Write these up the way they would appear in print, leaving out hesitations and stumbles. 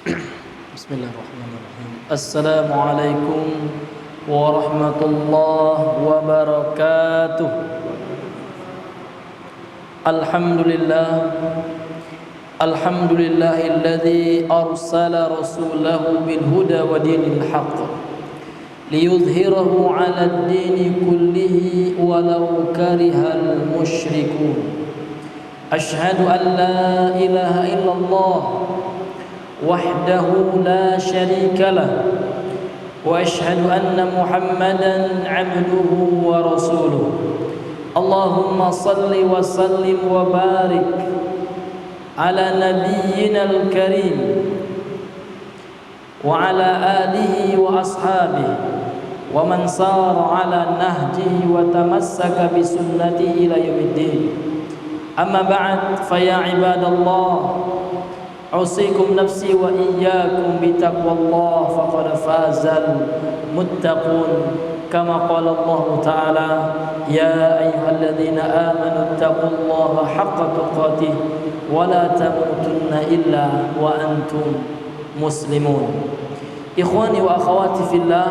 Bismillahirrahmanirrahim. Assalamualaikum warahmatullahi wabarakatuh. Alhamdulillahilladzi arsala rasulahu bil huda wa dinil haqq liyudhhirahu 'alad dini kullihi walau karihal musyrikun. Asyhadu an la ilaha illallah wahdahu la syarika lah wa asyhadu anna Muhammadan 'abduhu wa rasuluh. Allahumma salli wa sallim wa barik ala nabiyyinal karim wa ala alihi wa ashabihi wa man sara ala nahjihi wa tamassaka bi sunnatihi ila yaumiddin. Amma ba'd, fa ya ibadallah, أوصيكم نفسي وإياكم بتقوى الله فقد فاز المتقون كما قال الله تعالى يا أيها الذين آمنوا اتقوا الله حق تقاته ولا تموتن إلا وأنتم مسلمون. إخواني وأخواتي في الله,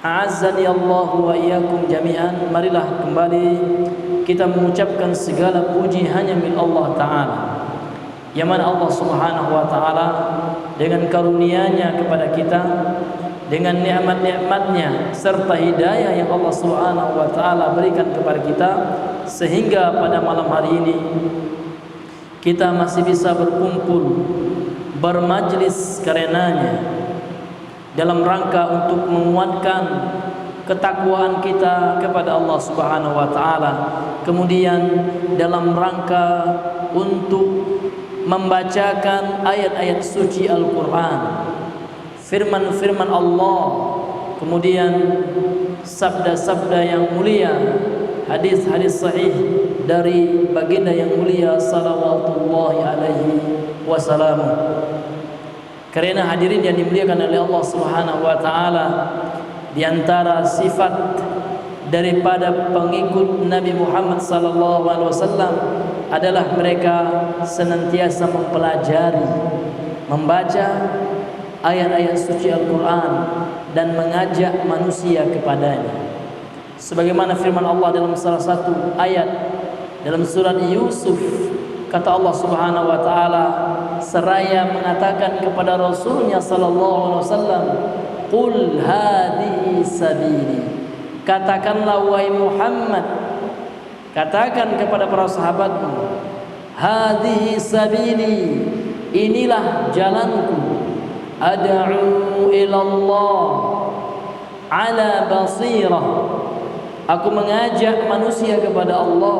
a'azzani Allah wa iyyakum jami'an. Marilah kembali kita mengucapkan segala puji hanya milik Allah Ta'ala, yang mana Allah Subhanahu wa Ta'ala dengan karunia-Nya kepada kita, dengan nikmat-nikmat-Nya serta hidayah yang Allah Subhanahu wa Ta'ala berikan kepada kita, sehingga pada malam hari ini kita masih bisa berkumpul bermajlis karenanya, dalam rangka untuk menguatkan ketakwaan kita kepada Allah Subhanahu wa Ta'ala, kemudian dalam rangka untuk membacakan ayat-ayat suci Al-Quran, firman-firman Allah, kemudian sabda-sabda yang mulia, hadis-hadis sahih dari baginda yang mulia salawatullahi alaihi wasallam. Karena hadirin yang dimuliakan oleh Allah Subhanahu wa Ta'ala, di antara sifat daripada pengikut Nabi Muhammad sallallahu alaihi wasallam adalah mereka senantiasa mempelajari, membaca ayat-ayat suci Al-Quran dan mengajak manusia kepadanya. Sebagaimana firman Allah dalam salah satu ayat dalam surat Yusuf, kata Allah Subhanahu wa Ta'ala seraya mengatakan kepada Rasulnya sallallahu alaihi wasallam, qul hadhihi sabili, katakanlah wahai Muhammad, katakan kepada para sahabatmu, hadhihi sabili, inilah jalanku, ad'u ilallah ala basirah, aku mengajak manusia kepada Allah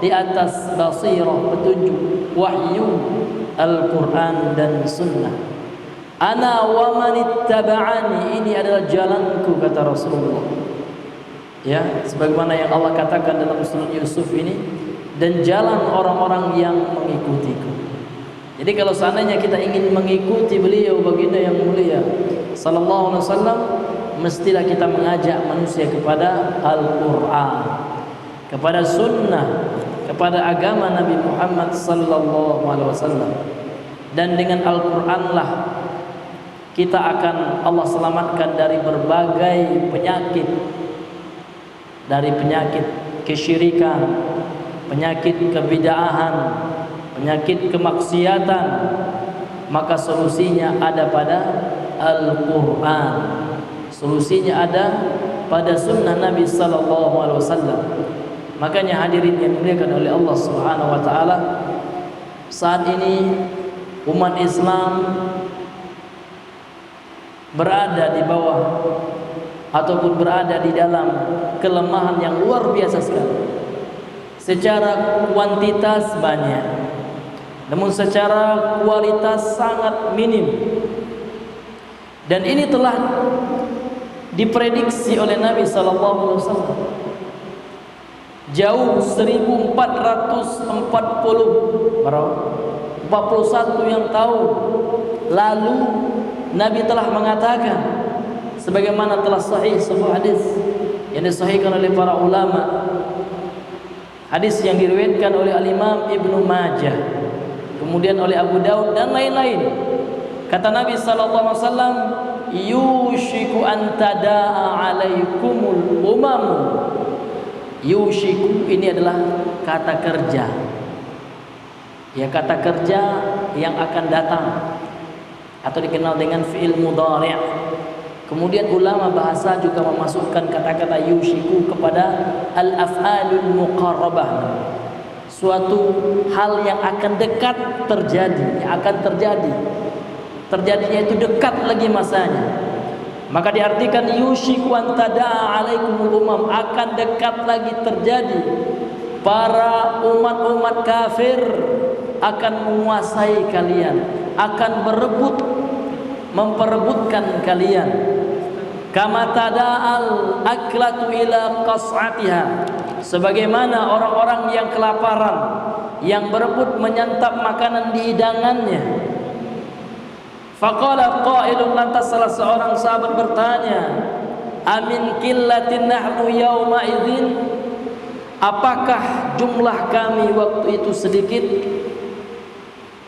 di atas basirah, petunjuk wahyu Al-Quran dan Sunnah. Ana wa manittaba'ani, ini adalah jalanku, kata Rasulullah. Ya, sebagaimana yang Allah katakan dalam surat Yusuf ini, dan jalan orang-orang yang mengikutiku. Jadi kalau seandainya kita ingin mengikuti beliau baginda yang mulia sallallahu alaihi wasallam, mestilah kita mengajak manusia kepada Al-Quran, kepada Sunnah, kepada agama Nabi Muhammad sallallahu alaihi wasallam. Dan dengan Al-Quran lah kita akan Allah selamatkan dari berbagai penyakit, dari penyakit kesyirikan, penyakit kebid'ahan, penyakit kemaksiatan. Maka solusinya ada pada Al-Quran, solusinya ada pada sunnah Nabi sallallahu alaihi wasallam. Makanya hadirin yang dimuliakan oleh Allah Subhanahu wa Ta'ala, saat ini umat Islam berada di bawah ataupun berada di dalam kelemahan yang luar biasa sekali. Secara kuantitas banyak, namun secara kualitas sangat minim. Dan ini telah diprediksi oleh Nabi sallallahu alaihi wasallam jauh 41 yang tahun lalu. Nabi telah mengatakan, sebagaimana telah sahih sebuah hadis yang disahihkan oleh para ulama, hadis yang diriwayatkan oleh Al-Imam Ibnu Majah, kemudian oleh Abu Daud dan lain-lain. Kata Nabi sallallahu alaihi wasallam, yushiku an tadaa alaikumul umam. Yushiku ini adalah kata kerja. Ya, kata kerja yang akan datang atau dikenal dengan fi'il mudhari'. Kemudian ulama bahasa juga memasukkan kata-kata yushiku kepada al-af'alul muqarrabah. Suatu hal yang akan dekat terjadi, yang akan terjadi. Terjadinya itu dekat lagi masanya. Maka diartikan yushiku an tadaa alaikumul umam, akan dekat lagi terjadi. Para umat-umat kafir akan menguasai kalian, akan memperebutkan kalian. Kama tada'al aklatu ila qas'atiha, sebagaimana orang-orang yang kelaparan yang berebut menyantap makanan di hidangannya. Faqala qailun, lantas salah seorang sahabat bertanya, amin qillatin nahnu yauma idzin, apakah jumlah kami waktu itu sedikit?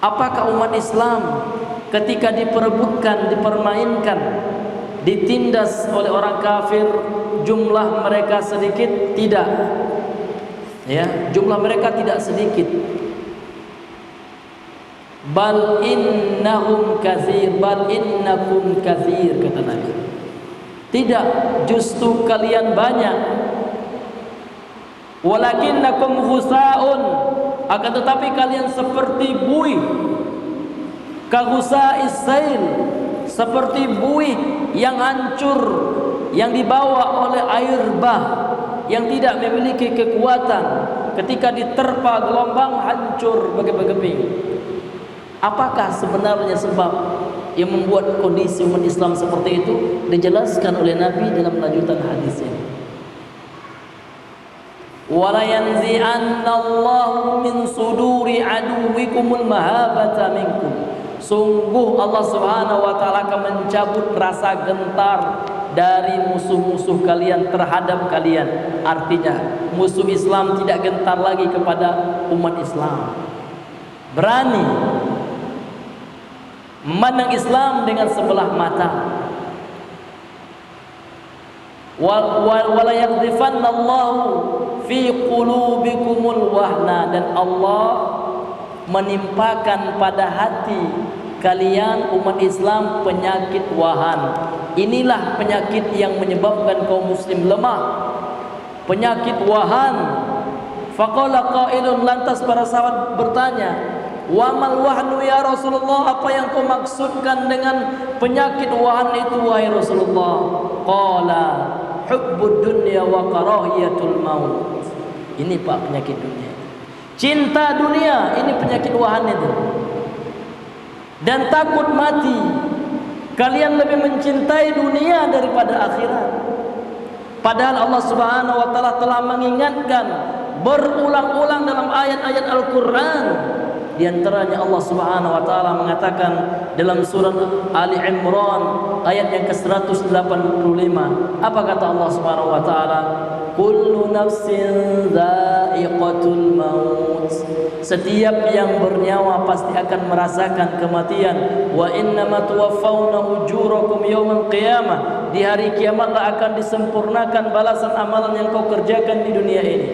Apakah umat Islam ketika diperebutkan, dipermainkan, ditindas oleh orang kafir, jumlah mereka sedikit? Tidak. Ya, jumlah mereka tidak sedikit. Bal innahum katsir, bal innakum katsir, kata Nabi. Tidak, justru kalian banyak. Walakinnakum ghusaun, akan tetapi kalian seperti buih. Kaghusa'is sail, seperti buih yang hancur, yang dibawa oleh air bah, yang tidak memiliki kekuatan, ketika diterpa gelombang hancur berkeping-keping. Apakah sebenarnya sebab yang membuat kondisi umat Islam seperti itu? Dijelaskan oleh Nabi dalam lanjutan hadis ini. Wala yanzi'anna Allahu min suduri aduwikumul mahabata minkum. Sungguh Allah Subhanahu wa taala akan mencabut rasa gentar dari musuh-musuh kalian terhadap kalian. Artinya musuh Islam tidak gentar lagi kepada umat Islam. Berani memandang Islam dengan sebelah mata. Wala yaqdhifannallahu fi qulubikumul wahna, dan Allah menimpakan pada hati kalian umat Islam penyakit wahan. Inilah penyakit yang menyebabkan kaum muslim lemah, penyakit wahan. Faqala qailun, lantas para sahabat bertanya, wa mal wahnu ya Rasulullah, apa yang kau maksudkan dengan penyakit wahan itu wahai Rasulullah? Qala hubbud dunya wa karahiyatul maut. Ini Pak penyakit dunia, cinta dunia, ini penyakit wahan itu. Dan takut mati. Kalian lebih mencintai dunia daripada akhirat. Padahal Allah Subhanahu wa taala telah mengingatkan berulang-ulang dalam ayat-ayat Al-Qur'an. Di antaranya Allah Subhanahu wa taala mengatakan dalam surah Ali Imran ayat yang ke-185. Apa kata Allah Subhanahu wa taala? Kullu nafsin dha'iqatul maut. Setiap yang bernyawa pasti akan merasakan kematian. Wa innama tuwaffawna ujurakum yaumal qiyamah. Di hari kiamatlah akan disempurnakan balasan amalan yang kau kerjakan di dunia ini.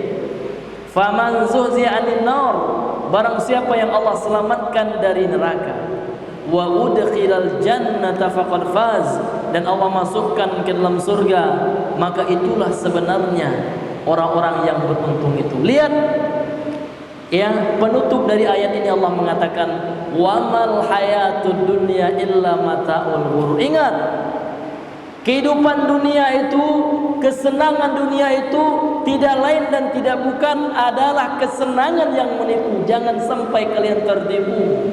Faman zuhziya 'anil nar, barang siapa yang Allah selamatkan dari neraka, wa udkhilal jannata faqad faz, dan Allah masukkan ke dalam surga, maka itulah sebenarnya orang-orang yang beruntung itu. Lihat ya, penutup dari ayat ini Allah mengatakan wamal hayatud dunya illa mata'ul ghurur. Ingat, kehidupan dunia itu, kesenangan dunia itu tidak lain dan tidak bukan adalah kesenangan yang menipu. Jangan sampai kalian tertipu.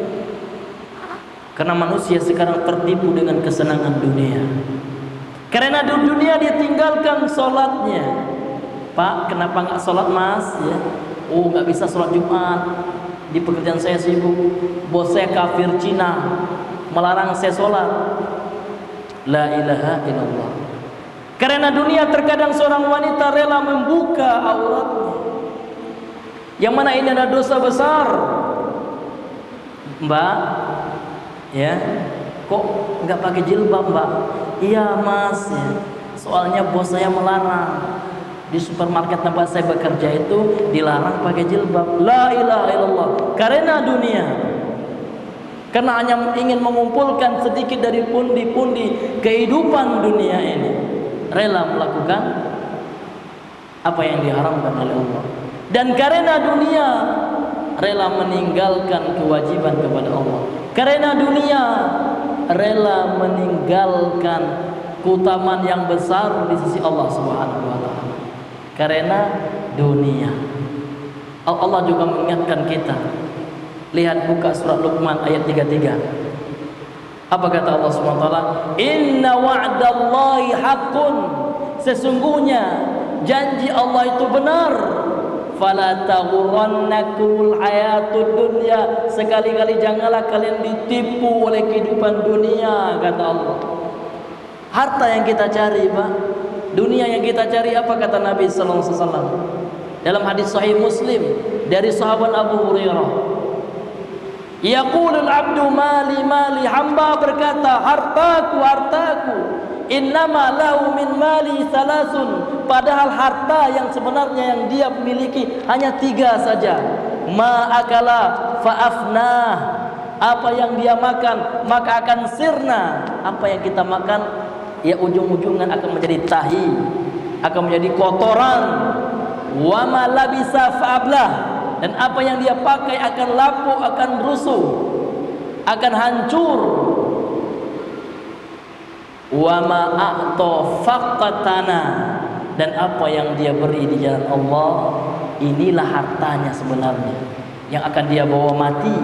Karena manusia sekarang tertipu dengan kesenangan dunia. Karena di dunia dia tinggalkan sholatnya. Pak, kenapa nggak sholat mas? Ya. Oh, nggak bisa sholat Jumat. Di pekerjaan saya sibuk. Bos saya kafir Cina, melarang saya sholat. La ilaha illallah. Karena dunia terkadang seorang wanita rela membuka auratnya, yang mana ini adalah dosa besar. Mbak, ya, kok nggak pakai jilbab, Mbak? Iya, Mas, ya. Soalnya bos saya melarang. Di supermarket tempat saya bekerja itu dilarang pakai jilbab. La ilaha illallah. Karena dunia. Karena hanya ingin mengumpulkan sedikit dari pundi-pundi kehidupan dunia ini, rela melakukan apa yang diharamkan oleh Allah. Dan karena dunia, rela meninggalkan kewajiban kepada Allah. Karena dunia, rela meninggalkan keutamaan yang besar di sisi Allah Subhanahu wa taala. Karena dunia. Allah juga mengingatkan kita. Lihat, buka surat Luqman ayat 33. Apa kata Allah Subhanahu wa taala? Inna wa'dallahi haqqun. Sesungguhnya janji Allah itu benar. Fala taghurrannakumul hayatud dunya. Sekali-kali janganlah kalian ditipu oleh kehidupan dunia, kata Allah. Harta yang kita cari, Pak, dunia yang kita cari, apa kata Nabi sallallahu alaihi wasallam dalam hadis sahih Muslim dari sahabat Abu Hurairah, yaqulul abdu mali mali, hamba berkata, hartaku hartaku, innama lahu min mali thalathun, padahal harta yang sebenarnya yang dia miliki hanya 3 saja. Ma akala faafnah, apa yang dia makan maka akan sirna. Apa yang kita makan ya ujung-ujungan akan menjadi tahi, akan menjadi kotoran. Wa ma labisa fa'ablah, dan apa yang dia pakai akan lapuk, akan rusuh, akan hancur. Wa ma a'ta faqatana, dan apa yang dia beri di jalan Allah, inilah hartanya sebenarnya yang akan dia bawa mati,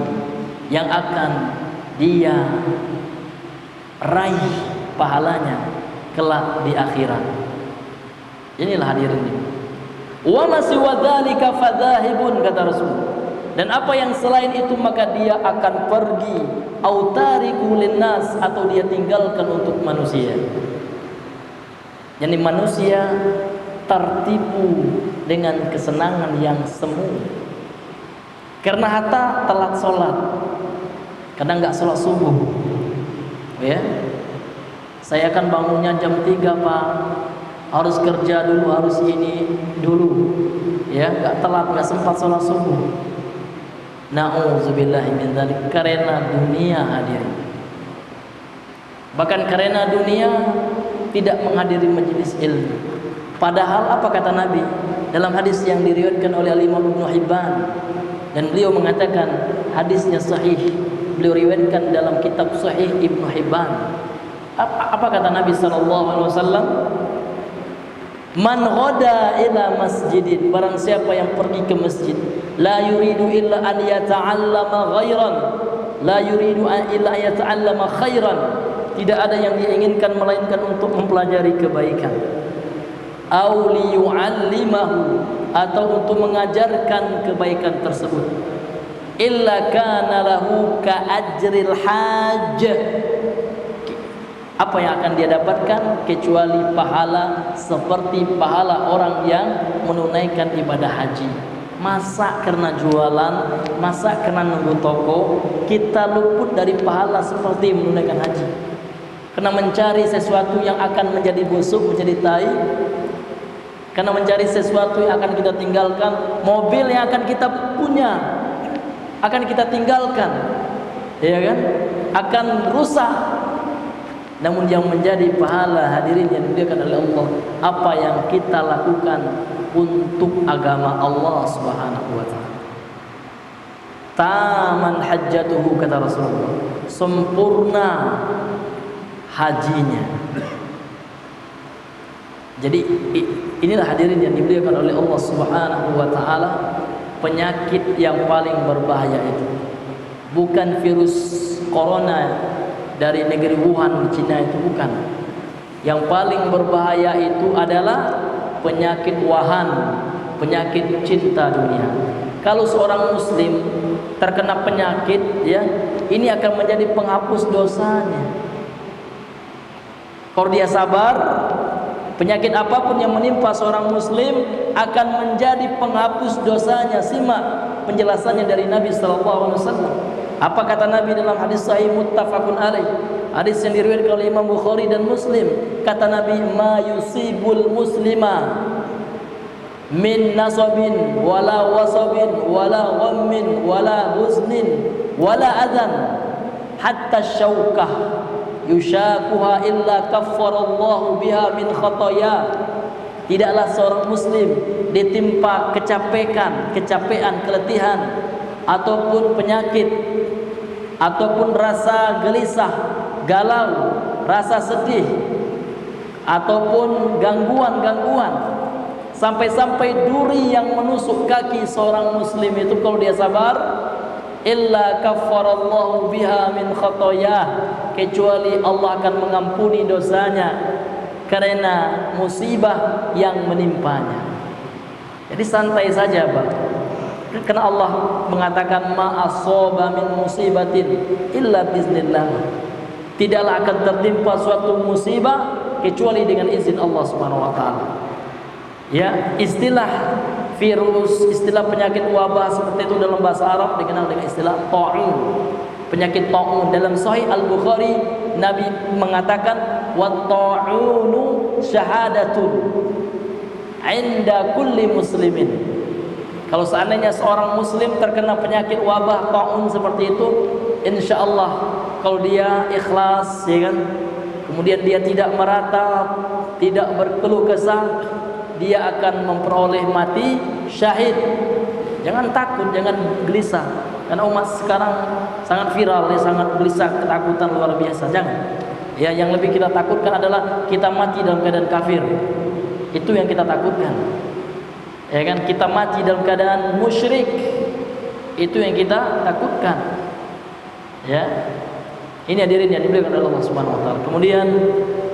yang akan dia raih pahalanya kelak di akhirat. Inilah hadirin. Wa ma siwa dzalika fadzahibun, kata Rasul. Dan apa yang selain itu maka dia akan pergi, autariku linnas, atau dia tinggalkan untuk manusia. Jadi manusia tertipu dengan kesenangan yang semu. Karena harta telat sholat, kadang nggak sholat subuh, ya. Saya kan bangunnya jam 3, Pak. Harus kerja dulu, harus ini dulu. Ya, enggak telat, enggak sempat sholat subuh. Na'udzubillahi min dzalik. Karena dunia hadir. Bahkan karena dunia tidak menghadiri majelis ilmu. Padahal apa kata Nabi dalam hadis yang diriwayatkan oleh Imam Ibnu Hibban, dan beliau mengatakan hadisnya sahih. Beliau riwayatkan dalam kitab Sahih Ibnu Hibban. Apa kata Nabi sallallahu alaihi wasallam? Man ghada ila masjidin, barang siapa yang pergi ke masjid, la yuridu illa an yata'allama ghairan, la yuridu illa an yata'allama khairan, tidak ada yang dia inginkan melainkan untuk mempelajari kebaikan, au liyu'allimahu, atau untuk mengajarkan kebaikan tersebut, illa kana lahu ka ajril hajj, apa yang akan dia dapatkan kecuali pahala seperti pahala orang yang menunaikan ibadah haji. Masa karena jualan, masa karena nunggu toko kita luput dari pahala seperti menunaikan haji? Karena mencari sesuatu yang akan menjadi busuk, menjadi tai, karena mencari sesuatu yang akan kita tinggalkan, mobil yang akan kita punya akan kita tinggalkan, ya kan, akan rusak. Namun yang menjadi pahala hadirin yang dimuliakan oleh Allah, apa yang kita lakukan untuk agama Allah Subhanahu wa taala. Taman hajjatuhu, kata Rasulullah, sempurna hajinya. Jadi inilah hadirin yang dimuliakan oleh Allah Subhanahu wa taala. Penyakit yang paling berbahaya itu bukan virus corona dari negeri Wuhan di Cina, itu bukan. Yang paling berbahaya itu adalah penyakit wahan, penyakit cinta dunia. Kalau seorang muslim terkena penyakit, ya, ini akan menjadi penghapus dosanya. Kalau dia sabar, penyakit apapun yang menimpa seorang muslim akan menjadi penghapus dosanya. Simak penjelasannya dari Nabi sallallahu alaihi wasallam. Apa kata Nabi dalam hadis sahih muttafaqun alaih, hadis yang diriwayatkan oleh Imam Bukhari dan Muslim? Kata Nabi, ma yusibul muslima min nasabin wala wasabin wala ghammin wala huznin wala adan hatta syaukah yushakuha illa kaffarallahu biha min khataya. Tidaklah seorang muslim ditimpa kecapean, keletihan, ataupun penyakit, ataupun rasa gelisah, galau, rasa sedih, ataupun gangguan-gangguan, sampai-sampai duri yang menusuk kaki seorang muslim itu, kalau dia sabar, illa kaffarallahu biha min khatayah, kecuali Allah akan mengampuni dosanya karena musibah yang menimpanya. Jadi santai saja, Bang. Karena Allah mengatakan ma asaba min musibatin illa biiznillah. Tidaklah akan tertimpa suatu musibah kecuali dengan izin Allah Subhanahu wa taala. Ya, istilah virus, istilah penyakit wabah seperti itu dalam bahasa Arab dikenal dengan istilah ta'un. Penyakit ta'un dalam Sahih Al-Bukhari Nabi mengatakan wa ta'unu syahadatun 'inda kulli muslimin. Kalau seandainya seorang muslim terkena penyakit wabah ta'un seperti itu, insyaallah kalau dia ikhlas, ya kan, kemudian dia tidak meratap, tidak berkeluh kesah, dia akan memperoleh mati syahid. Jangan takut, jangan gelisah, karena umat sekarang sangat viral, ya, sangat gelisah, ketakutan luar biasa. Jangan. Ya, yang lebih kita takutkan adalah kita mati dalam keadaan kafir. Itu yang kita takutkan. Ya kan, kita mati dalam keadaan musyrik, itu yang kita takutkan. Ya, ini hadirin yang dimuliakan oleh Allah Subhanahu wa taala. Kemudian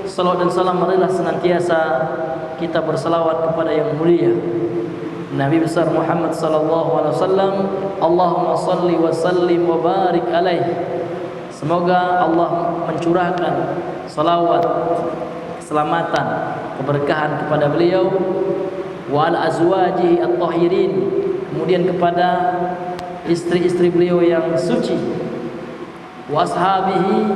salawat dan salam marilah senantiasa kita berselawat kepada yang mulia Nabi besar Muhammad sallallahu alaihi wasallam. Allahumma salli wa sallim wa barik alaihi. Semoga Allah mencurahkan salawat, keselamatan, keberkahan kepada beliau, wa ala azwajihi at-tahirin, kemudian kepada istri-istri beliau yang suci, wa ashabihi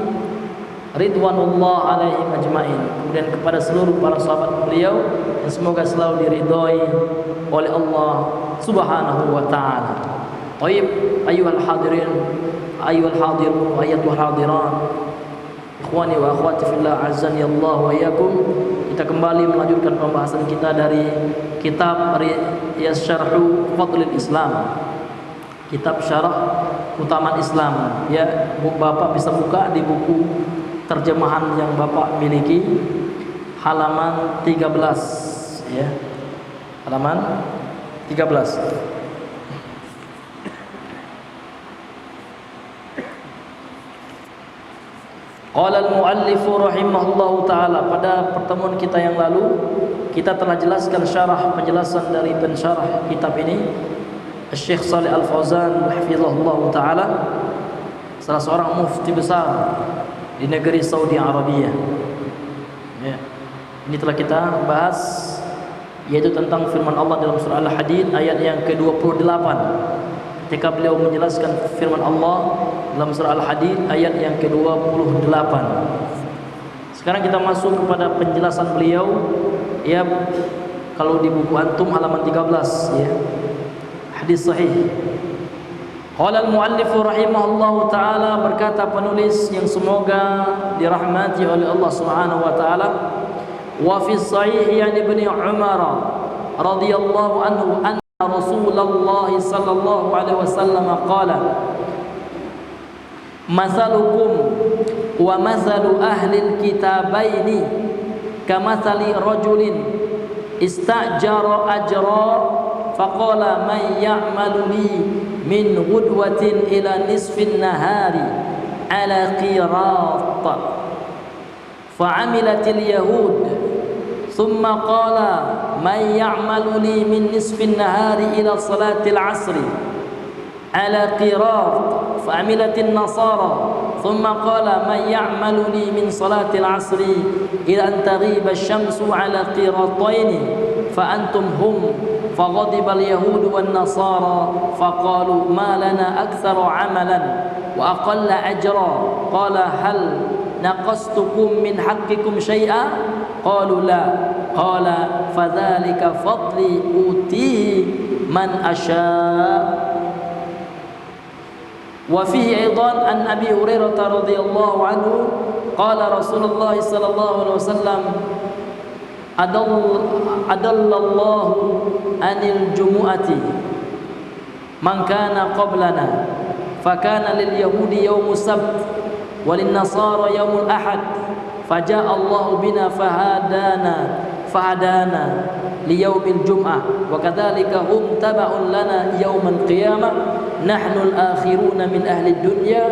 ridwanullah alaihim ajmain, kemudian kepada seluruh para sahabat beliau yang semoga selalu diridhai oleh Allah Subhanahu wa taala. Baik, ayyuhal hadirin, ayyuhal hadirun, ayyatuhal hadirat, ikhwani wa akhwati fillah, azani Allah wa iyyakum. Kita kembali melanjutkan pembahasan kita dari kitab Syarhu Fadlil Islam, kitab syarah utamaan Islam. Ya, Bapak bisa buka di buku terjemahan yang Bapak miliki, halaman 13, ya. Halaman 13. Qala al-muallif rahimahullahu taala, pada pertemuan kita yang lalu kita telah jelaskan syarah, penjelasan dari pensyarah kitab ini, Syekh Shalih Al-Fauzan hafizahullahu taala, salah seorang mufti besar di negeri Saudi Arabia. Ya. Ini telah kita bahas, yaitu tentang firman Allah dalam surah Al-Hadid ayat yang ke-28. Ketika beliau menjelaskan firman Allah dalam surah Al-Hadid ayat yang ke-28. Sekarang kita masuk kepada penjelasan beliau, ya, kalau di buku antum halaman 13, ya. Hadis sahih. Qala al-muallif rahimahullahu taala, berkata penulis yang semoga dirahmati oleh Allah Subhanahu wa taala, wa fi sahih an Ibnu Umar radhiyallahu anhu anna Rasulullah sallallahu alaihi wasallam qala, masalukum wa masalu ahli al-kitabaini kamathali rajulin istajara ajra faqala man ya'malu li min ghudwatin ila nisfin nahari ala qirat fa'amilatil yahud thumma qala man ya'malu li min nisfin nahari ila salatil asri ala qirat fa'amilatin nasara thumma qala man ya'malu li min salatil asri ila an taghiba asy-syamsu ala qirataini fa antum hum فغضب اليهود والنصارى فقالوا ما لنا أكثر عملا wa aqalla ajra. Qala hal naqastukum min haqqikum syai'a? Qalu la. Qala fadzalika fadli utihi man asya'. Wa fihi aidan an Abi Hurairah radhiyallahu anhu qala Rasulullah sallallahu alaihi wasallam adallallahu anil jumu'ati man kana qablana fakana lil yahudi yaumus sabt walin nasara yaumul ahad faja'a Allahu bina fahadana liyaumil jum'ah wa kadzalika hum taba'un lana yaumal qiyamah nahnu al-akhiruna min ahli dunya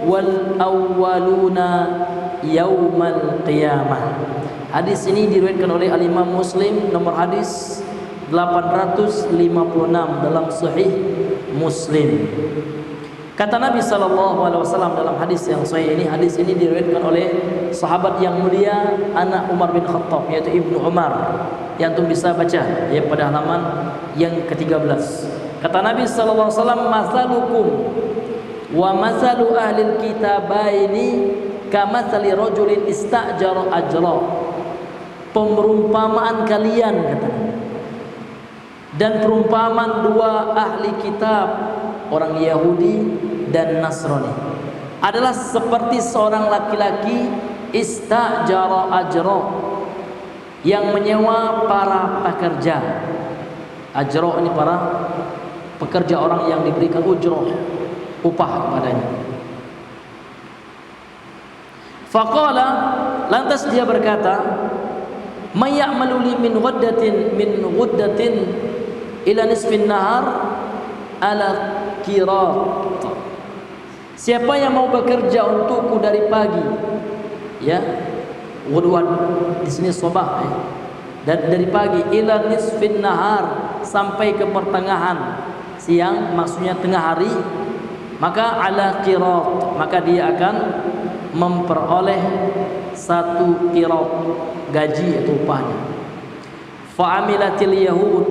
wal awwaluna yaumal qiyamah. Hadis ini diriwayatkan oleh Al-Imam Muslim, nomor hadis 856 dalam Sahih Muslim. Kata Nabi SAW dalam hadis yang sahih ini, hadis ini diriwayatkan oleh sahabat yang mulia anak Umar bin Khattab, yaitu Ibnu Umar, yang antum bisa baca ya pada halaman yang ke-13. Kata Nabi SAW, masalukum wa masalu ahlil kitabaini kamathali rajulin istajara ajra. Perumpamaan kalian, kata Nabi, dan perumpamaan dua ahli kitab, orang Yahudi dan Nasrani, adalah seperti seorang laki-laki istajara ajra, yang menyewa para pekerja. Ajra ini para pekerja, orang yang diberikan ujrah, upah kepadanya. Faqala, lantas dia berkata, may ya'malu li min ghaddatin ila nisfin nahar ala qirat. Siapa yang mau bekerja untukku dari pagi, ya, ghudwan di sini sabah, ya, dan dari pagi ila nisfin nahar sampai ke pertengahan siang, maksudnya tengah hari, maka ala qirat, maka dia akan memperoleh satu qirat, gaji atau upahnya. Fa'amilatil yahud,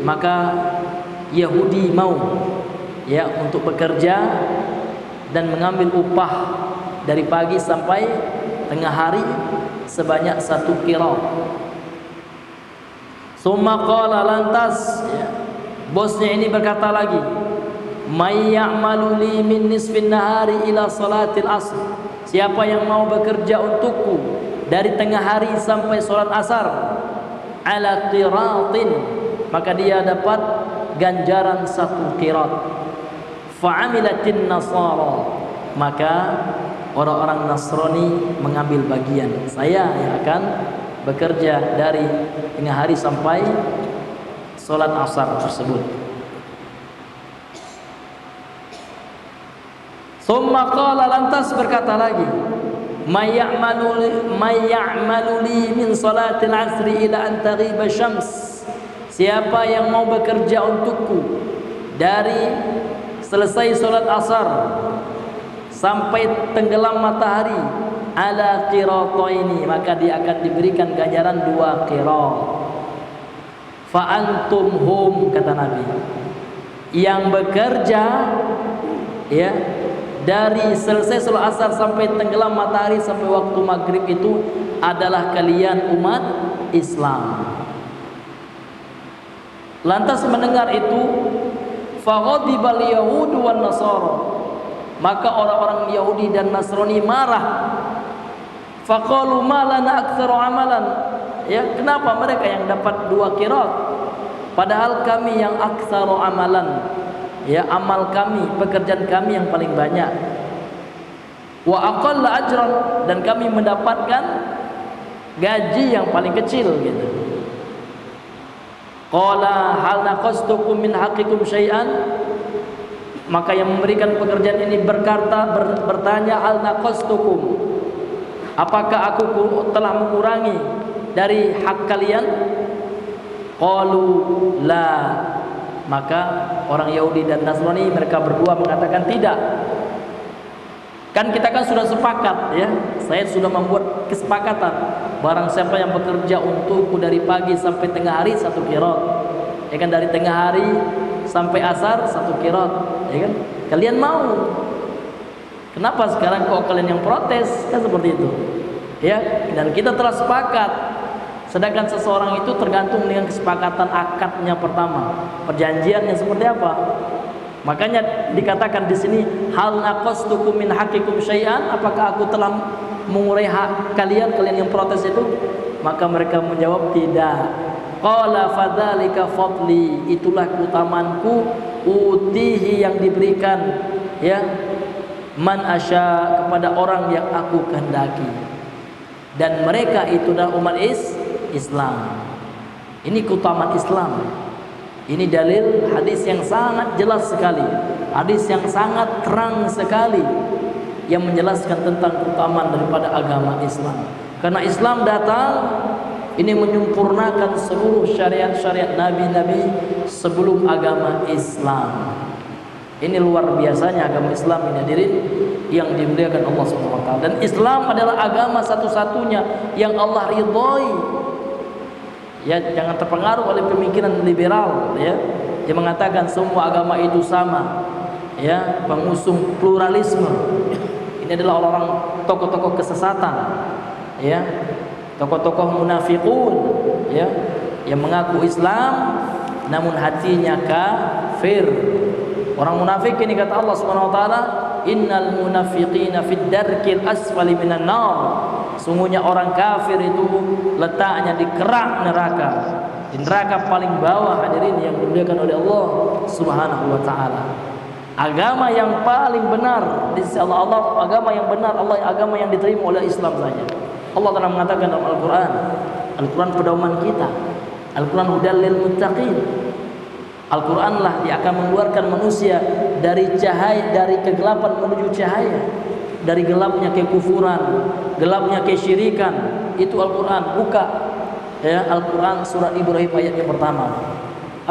maka Yahudi mau ya untuk bekerja dan mengambil upah dari pagi sampai tengah hari sebanyak satu qirat. Summa qala, lantas ya, bosnya ini berkata lagi, may ya'malu li min nisfin nahari ila salatil asr. Siapa yang mau bekerja untukku dari tengah hari sampai salat asar, ala qiratin, maka dia dapat ganjaran satu qirat. Fa'amilatin nasara, maka orang-orang Nasrani mengambil bagian. Saya yang akan bekerja dari tengah hari sampai salat asar tersebut. Summa qala, lantas berkata lagi, may ya'malu li min salatil asri ila an taghiba syams. Siapa yang mau bekerja untukku dari selesai salat asar sampai tenggelam matahari, ala qirataini, maka dia akan diberikan ganjaran dua qirat. Fa antum hum, kata Nabi, yang bekerja ya dari selesai salat asar sampai tenggelam matahari sampai waktu maghrib itu adalah kalian umat Islam. Lantas mendengar itu, faghadibal yahudu wan nasara, maka orang-orang Yahudi dan Nasrani marah. Faqalu ma lana aktsaru amalan, ya, kenapa mereka yang dapat dua qirat padahal kami yang aktsaru amalan, ya, amal kami, pekerjaan kami yang paling banyak. Wa aqalla ajran, dan kami mendapatkan gaji yang paling kecil gitu. Qala hal naqastukum min haqqikum syai'an, maka yang memberikan pekerjaan ini bertanya, hal naqastukum, apakah aku telah mengurangi dari hak kalian? Qalu la, maka orang Yahudi dan Nasrani mereka berdua mengatakan tidak. Kan kita kan sudah sepakat ya, saya sudah membuat kesepakatan, barang siapa yang bekerja untukku dari pagi sampai tengah hari satu qirat, ya kan, dari tengah hari sampai asar satu qirat, ya kan, kalian mau. Kenapa sekarang kok kalian yang protes? Kan seperti itu. Ya, dan kita telah sepakat. Sedangkan seseorang itu tergantung dengan kesepakatan akadnya pertama. Perjanjiannya seperti apa? Makanya dikatakan di sini, hal naqastukum min haqqikum syai'an? Apakah aku telah mengurai hak kalian yang protes itu? Maka mereka menjawab tidak. Qala fadzalika fadli, itulah keutamanku, utihi yang diberikan ya man asya, kepada orang yang aku kehendaki. Dan mereka itu adalah umat Islam. Ini keutamaan Islam. Ini dalil hadis yang sangat jelas sekali, hadis yang sangat terang sekali, yang menjelaskan tentang keutamaan daripada agama Islam. Karena Islam datang ini menyempurnakan seluruh syariat-syariat nabi-nabi sebelum agama Islam. Ini luar biasanya agama Islam ini, hadirin yang dimuliakan Allah Subhanahu wa taala. Dan Islam adalah agama satu-satunya yang Allah ridhoi. Ya, jangan terpengaruh oleh pemikiran liberal ya, yang mengatakan semua agama itu sama. Ya, pengusung pluralisme. Ini adalah orang-orang tokoh-tokoh kesesatan. Ya. Tokoh-tokoh munafiqun ya, yang mengaku Islam namun hatinya kafir. Orang munafik ini kata Allah Subhanahu wa taala, innal munafiqina fid darkil asfali minan nar. Sungguhnya orang kafir itu letaknya di kerak neraka, di neraka paling bawah, hadirin yang dimuliakan oleh Allah Subhanahu wa taala. Agama yang paling benar di sisi Allah, agama yang benar Allah, agama yang diterima oleh Islam saja. Allah telah mengatakan dalam Al-Qur'an, Al-Qur'an pedoman kita, Al-Qur'an hudal lil muttaqin. Al-Quran lah dia akan mengeluarkan manusia dari cahaya, dari kegelapan menuju cahaya, dari gelapnya kekufuran, gelapnya kesyirikan. Itu Al-Quran. Buka ya Al-Quran surat Ibrahim ayat yang pertama.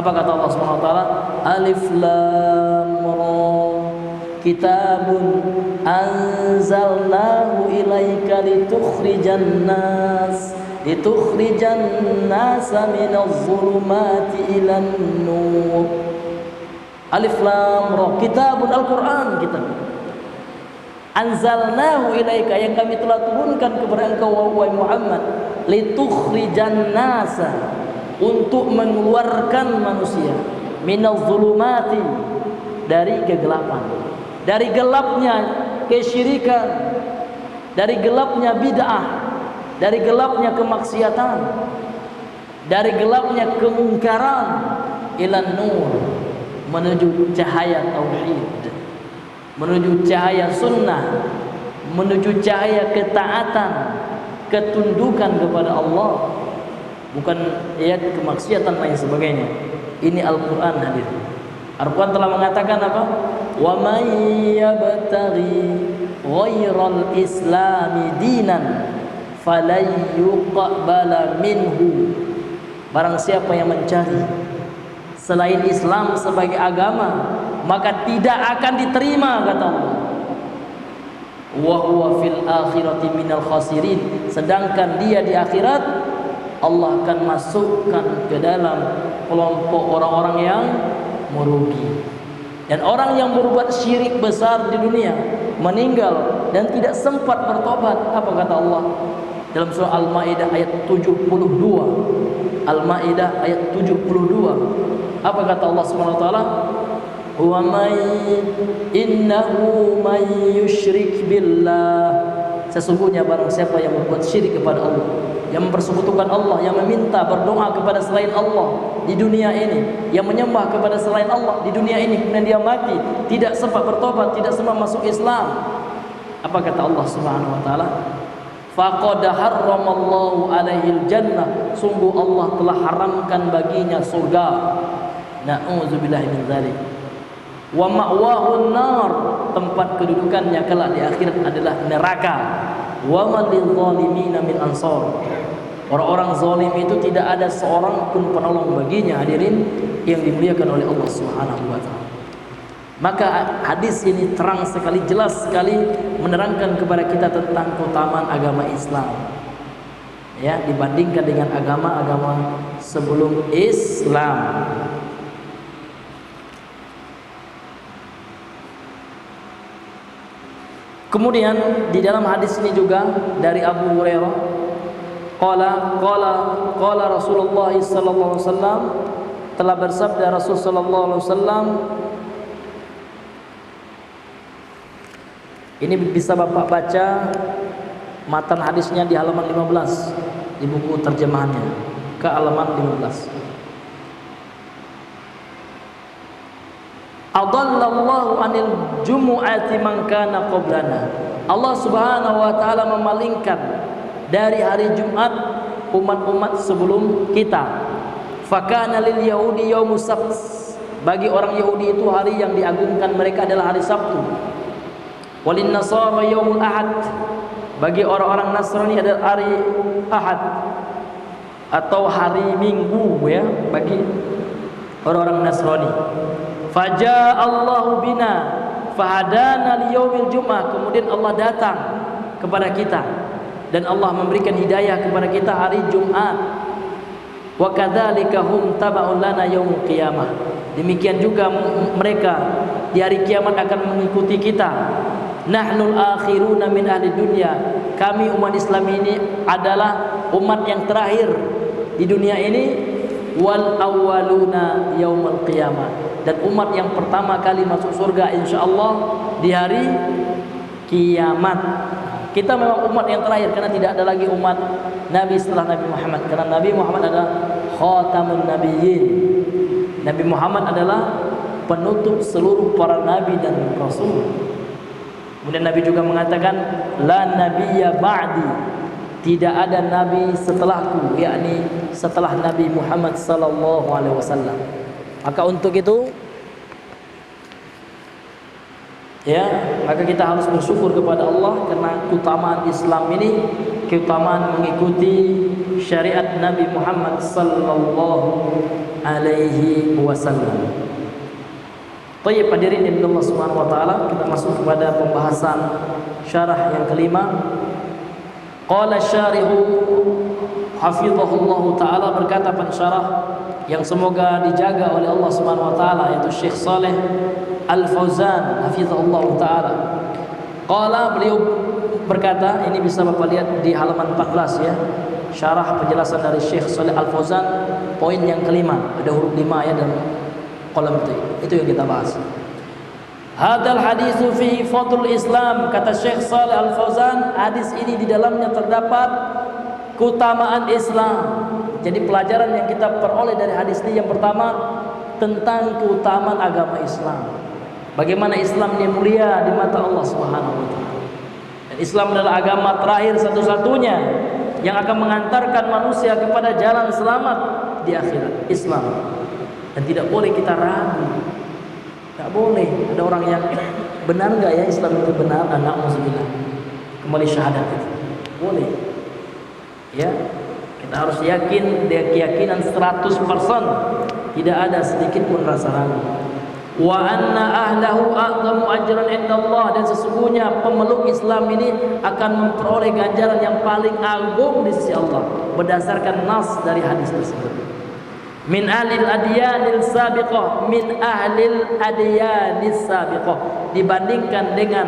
Apa kata Allah Subhanahu wa taala? Alif lam ra, kitabun anzalnahu ilaika litukhrijan nas nasa minaz zulumati ilan nur. Alif lam ra, kitabun, Al-Quran kitab. Anzalnahu ilaika, yang kami telah turunkan kepada engkau wahai Muhammad, litukhrijan nasa, untuk mengeluarkan manusia, minaz zulumati, dari kegelapan, dari gelapnya kesyirikan, dari gelapnya bid'ah, dari gelapnya kemaksiatan, dari gelapnya kemungkaran, ilan nur, menuju cahaya tauhid, menuju cahaya sunnah, menuju cahaya ketaatan, ketundukan kepada Allah, bukan ya kemaksiatan lain sebagainya. Ini Al-Quran hadir. Al-Quran telah mengatakan apa? Wa may yabtaghi ghairal islami dinan falan yuqbala minhu. Barang siapa yang mencari selain Islam sebagai agama, maka tidak akan diterima, kata Allah. Wa huwa fil akhirati minal khasirin, sedangkan dia di akhirat Allah akan masukkan ke dalam kelompok orang-orang yang merugi. Dan orang yang berbuat syirik besar di dunia meninggal dan tidak sempat bertobat, apa kata Allah dalam surah Al-Maidah ayat 72? Al-Maidah ayat 72. Apa kata Allah Subhanahu wa taala? Wa may innahu may yusyrik billah, sesungguhnya barang siapa yang berbuat syirik kepada Allah, yang mempersekutukan Allah, yang meminta berdoa kepada selain Allah di dunia ini, yang menyembah kepada selain Allah di dunia ini, kemudian dia mati tidak sempat bertobat, tidak sempat masuk Islam, apa kata Allah Subhanahu wa taala? Faqad harramallahu alaihil jannah, sungguh Allah telah haramkan baginya surga. Na'udzubillahi min dzalik. Wa ma'wahun nar, tempat kedudukannya kelak di akhirat adalah neraka. Wa ma lizzalimin min ansar, orang-orang zalim itu tidak ada seorang pun penolong baginya, hadirin yang dimuliakan oleh Allah Subhanahu wa taala. Maka hadis ini terang sekali, jelas sekali menerangkan kepada kita tentang keutamaan agama Islam, ya, dibandingkan dengan agama-agama sebelum Islam. Kemudian di dalam hadis ini juga dari Abu Hurairah, qala Rasulullah sallallahu alaihi wasallam, telah bersabda Rasul sallallahu alaihi wasallam. Ini bisa Bapak baca matan hadisnya di halaman 15 di buku terjemahannya, ke halaman 15. Adallallahu anil jumu'ati man kana qablana. Allah Subhanahu wa taala memalingkan dari hari Jumat umat-umat sebelum kita. Fakana lil yahudi yaumus sabt. Bagi orang Yahudi itu hari yang diagungkan mereka adalah hari Sabtu. Walin nasara yaumul ahad. Bagi orang-orang Nasrani adalah hari Ahad atau hari Minggu ya, bagi orang-orang Nasrani. Faja Allahu bina fahadana liyaumil jum'ah. Kemudian Allah datang kepada kita dan Allah memberikan hidayah kepada kita hari Jumat. Wa kadzalika hum taba'un lana yaumil qiyamah. Demikian juga mereka di hari kiamat akan mengikuti kita. Nahnul akhiruna min ahli dunya. Kami umat Islam ini adalah umat yang terakhir di dunia ini. Wal awwaluna yaumul qiyamah. Dan umat yang pertama kali masuk surga insyaallah di hari kiamat. Kita memang umat yang terakhir karena tidak ada lagi umat Nabi setelah Nabi Muhammad. Karena Nabi Muhammad adalah khatamun nabiyyin. Nabi Muhammad adalah penutup seluruh para nabi dan rasul. Kemudian Nabi juga mengatakan la nabiyya ba'di, tidak ada nabi setelahku, yakni setelah Nabi Muhammad sallallahu alaihi wasallam. Maka untuk itu ya, maka kita harus bersyukur kepada Allah karena keutamaan Islam ini, keutamaan mengikuti syariat Nabi Muhammad sallallahu alaihi wasallam. Baik, hadirin yang Allah Subhanahu wa taala, kita masuk kepada pembahasan syarah yang kelima. Qala syarihu hafizahullah taala, berkata pensyarah yang semoga dijaga oleh Allah Subhanahu wa taala, yaitu Syekh Saleh Al-Fauzan hafizahullah taala. Qala, beliau berkata, ini bisa Bapak lihat di halaman 14 ya. Syarah penjelasan dari Syekh Saleh Al-Fauzan, poin yang kelima, ada huruf 5 ya dalam kolom itu yang kita bahas. Hadal haditsu fi fadlul Islam, kata Syekh Saleh Al-Fauzan, hadis ini di dalamnya terdapat keutamaan Islam. Jadi pelajaran yang kita peroleh dari hadis ini yang pertama tentang keutamaan agama Islam. Bagaimana Islam ini mulia di mata Allah Subhanahu wa taala. Dan Islam adalah agama terakhir satu-satunya yang akan mengantarkan manusia kepada jalan selamat di akhirat, Islam. Dan tidak boleh kita ragu. Tak boleh ada orang yang benar enggak ya Islam itu benar, anak muslimah kembali syahadat itu. Boleh. Ya. Kita harus yakin, dia keyakinan 100%, tidak ada sedikit pun rasa ragu. Wa anna ahlahu a'zamu ajran indallah, dan sesungguhnya pemeluk Islam ini akan memperoleh ganjaran yang paling agung di sisi Allah berdasarkan nas dari hadis tersebut. Min ahlil adyanil sabiqah, min ahlil adyanis sabiqah, dibandingkan dengan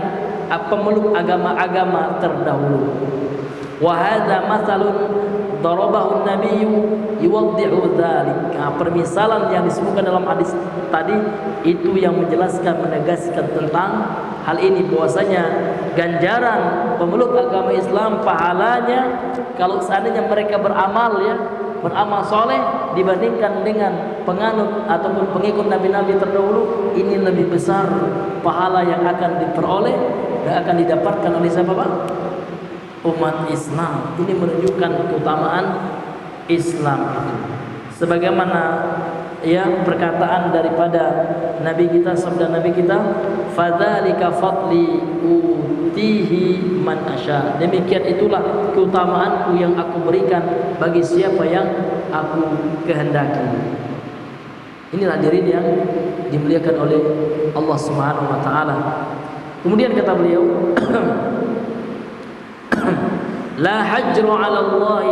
pemeluk agama-agama terdahulu. Wa hadza mathalun darabahu an-nabiyyu yuwaddi'u dzalik. Permisalan yang disebutkan dalam hadis tadi itu yang menjelaskan, menegaskan tentang hal ini, bahwasanya ganjaran pemeluk agama Islam, pahalanya kalau seandainya mereka beramal ya, beramal soleh dibandingkan dengan penganut ataupun pengikut nabi-nabi terdahulu, ini lebih besar pahala yang akan diperoleh dan akan didapatkan oleh siapa Pak? Umat Islam. Ini menunjukkan keutamaan Islam. Sebagaimana ya perkataan daripada Nabi kita, sabda Nabi kita, fadzalika fadli utihi man asya. Demikian itulah keutamaanku yang aku berikan bagi siapa yang aku kehendaki. Inilah diri yang dimuliakan oleh Allah Subhanahu wa taala. Kemudian kata beliau, la hajru 'ala Allah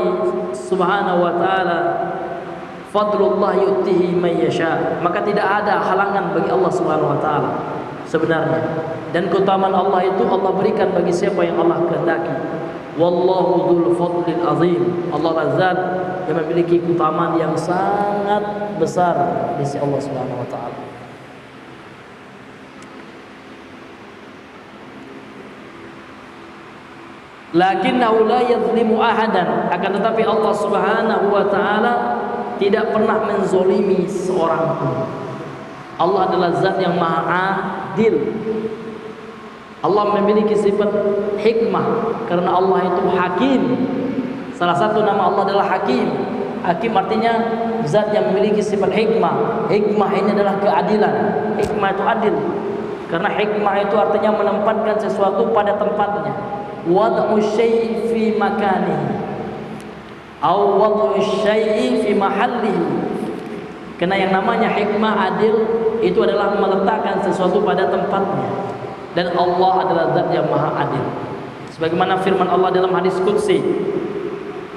Subhanahu wa taala fadlullah yu'tihi man yasha. Maka tidak ada halangan bagi Allah Subhanahu wa taala. sebenarnya. Dan keutamaan Allah itu Allah berikan bagi siapa yang Allah kehendaki. Wallahu dzul fadlil azim. Allah Zat yang memiliki keutamaan yang sangat besar di sisi Allah Subhanahu wa taala. Lakinnahu la yadhlimu ahadan, akan tetapi Allah Subhanahu wa taala tidak pernah menzolimi seorang pun. Allah adalah zat yang maha adil. Allah memiliki sifat hikmah karena Allah itu hakim. Salah satu nama Allah adalah hakim. Hakim artinya zat yang memiliki sifat hikmah. Hikmah ini adalah keadilan. Hikmah itu adil. Karena hikmah itu artinya menempatkan sesuatu pada tempatnya. Wad'u syai'i fi makanihi aw wad'u syai'i fi mahallihi. Karena yang namanya hikmah adil itu adalah meletakkan sesuatu pada tempatnya. Dan Allah adalah zat yang maha adil. Sebagaimana firman Allah dalam hadis qudsi,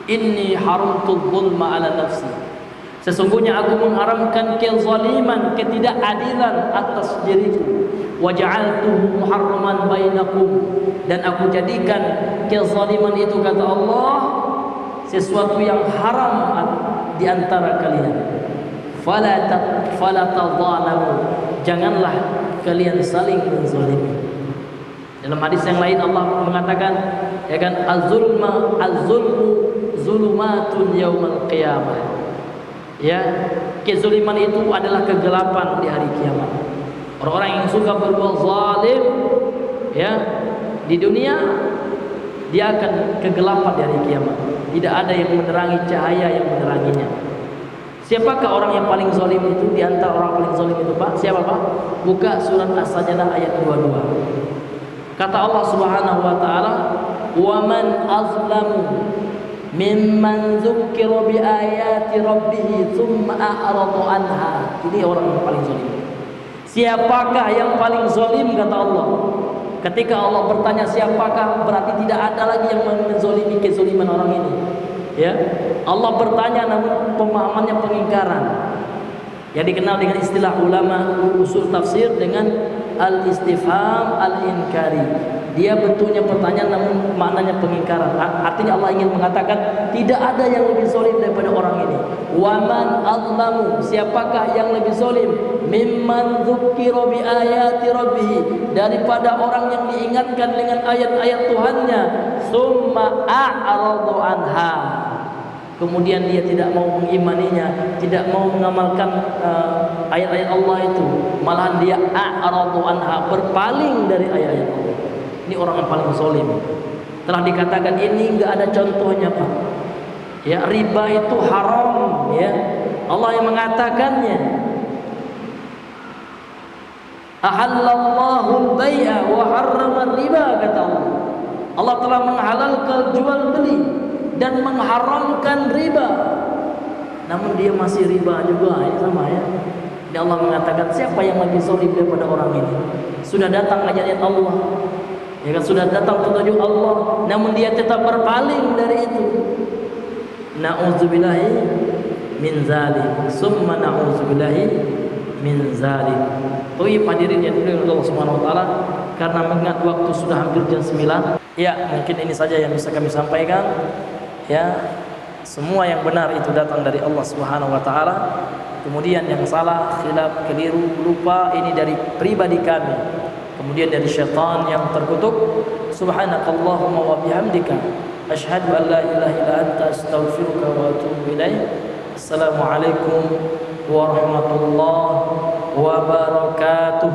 inni haramtu dzulma ala nafsi. Sesungguhnya aku mengharamkan kezaliman, ketidakadilan atas diriku. Wa ja'altuhu muharraman bainakum, dan aku jadikan kezaliman itu, kata Allah, sesuatu yang haram di antara kalian. Fala tadzalamu, janganlah kalian saling menzalimi. Dalam hadis yang lain Allah mengatakan, ya kan, az-zulmu zulumatun yaumal qiyamah. Ya, kezaliman itu adalah kegelapan di hari kiamat. Orang-orang yang suka berbuat zalim, ya, di dunia dia akan kegelapan di hari kiamat. Tidak ada yang menerangi cahaya yang meneranginya. Siapakah orang yang paling zalim itu? Di antara orang paling zalim itu, Pak, siapa, Pak? Buka surat As-Sajdah ayat 22. Kata Allah Subhanahu wa taala, "Wa man azlamu mimman dzukira bi ayati rabbih tsumma a'rada anha." Ini orang yang paling zalim. Siapakah yang paling zalim, kata Allah? Ketika Allah bertanya siapakah, berarti tidak ada lagi yang menzalimi kezaliman orang ini. Ya, Allah bertanya namun pemahamannya pengingkaran. Yang dikenal dengan istilah ulama usul tafsir dengan al-istifham al-inkari. Dia bentuknya pertanyaan namun maknanya pengingkaran. Artinya Allah ingin mengatakan tidak ada yang lebih zalim daripada orang ini. Waman azlamu, siapakah yang lebih zalim? Mimman dzukira bi ayati rabbih, daripada orang yang diingatkan dengan ayat-ayat Tuhannya, summa a'radu anha, kemudian dia tidak mau mengimaninya, tidak mau mengamalkan ayat-ayat Allah itu, malahan dia a'radu anha, berpaling dari ayat-ayat Allah. Ini orang yang paling zalim. Telah dikatakan ini enggak ada contohnya, Pak. Ya, riba itu haram, ya. Allah yang mengatakannya. Ahallallahu al-bai'a wa harrama riba, kata Allah. Allah telah menghalalkan jual beli dan mengharamkan riba. Namun dia masih riba juga, ya, sama ya. Dan Allah mengatakan siapa yang lebih zalim daripada orang ini? Sudah datang ayat Allah, ya kan, sudah datang petunjuk Allah, namun dia tetap berpaling dari itu. Na'udzubillahi min zalim, summa na'udzubillahi min zalim. Thayyib, hadirin yang dimuliakan Allah Subhanahu wa taala, karena mengingat waktu sudah hampir jam 9. Ya, mungkin ini saja yang bisa kami sampaikan. Ya, semua yang benar itu datang dari Allah Subhanahu wa taala. Kemudian yang salah, khilaf, keliru, lupa, ini dari pribadi kami. Kemudian dari syaitan yang terkutuk. Subhanakallahumma wa bihamdika asyhadu an la ilaha illa anta astaghfiruka wa atubu ilaik. Assalamualaikum warahmatullahi wabarakatuh.